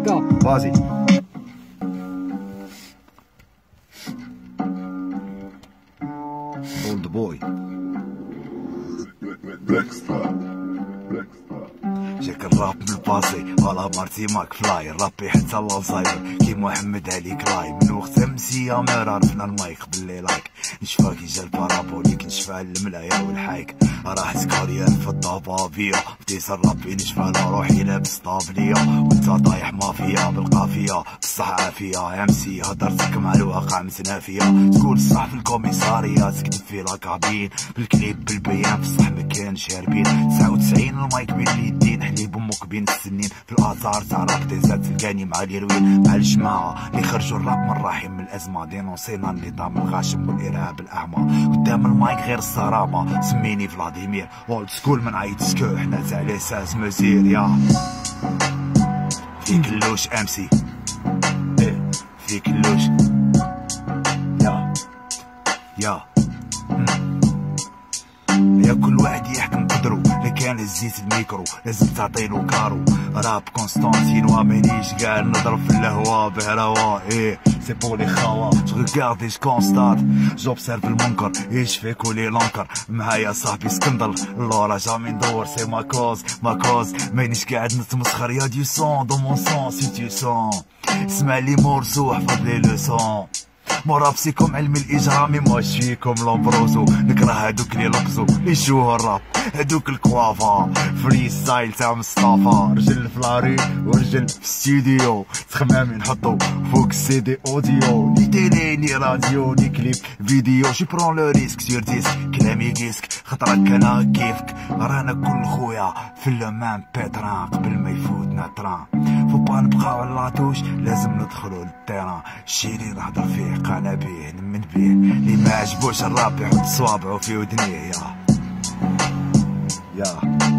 Go. Vas-y. Old boy. جاك الراب من الباسي على مارتي ماك فلاي رابي حتى الالزايمر كي محمد علي كلاي من وقت امسيه ما عرفنا المايك باللي لايك نشفى كي جا البارابوليك نشفى الملايا والحايك راحت كارير في الضبابيه بديت الرابي نشفى على روحي لابس طابليه وانت طايح مافيا بالقافيه بصح عافيه امسي هضرتك مع الواقع متنافيه تقول صح في الكوميساريه تكذب في لاكابين بالكليب بالبيان بصح ما كانش هاربين 99 المايك بين اليدين حليب امك بين السنين في الاثار تاع راب تيزات تلقاني مع الهيروين مع الجماعه اللي خرجوا الراب من الرحم من الازمه دينونسينا النظام الغاشم والارهاب الاعمى قدام المايك غير الصرامه سميني فلاديمير اولد سكول ما نعيطش كو حنا تاع ليساس مزير يا في كلوش امسي ايه في كلوش يا يا كل واحد يحكم قدرو لكان الزيت الميكرو لازم تعطيلو كارو راب كونستانتينوا مانيش كاع نضرب في الهوا بهروا ايه سي بور لي خوا جو ريغارد ايش كونستات جوبسيرف المنكر ايش فيك ولي لونكر معايا صاحبي اسكندر لورا جامي ندور سي ما كوز مانيش قاعد نتمسخر يا دي سون دو مون سون سي تي سون اسمع لي مورسو احفظ لي لو سون مرابسيكم علم الاجرامي ماش فيكم لومبروزو نكره هادوك لي لقزو يشوه الراب هادوك الكوافا فري ستايل تاع مصطفى رجل فلاري ورجل في ستوديو تخمامي نحطو فوق السي دي اوديو ني تيلي ني راديو ني كليب فيديو جي برون لو ريسك سير ديسك كلامي ديسك خطرك انا كيفك رانا كل خويا في لومان بيتران قبل ما يفوتنا تران فو با نبقاو على لاتوش لازم ندخلو للتيران الشيري نهضر فيه قانا بيه نمن بيه اللي ما عجبوش الراب يحط صوابعو في ودنيه يا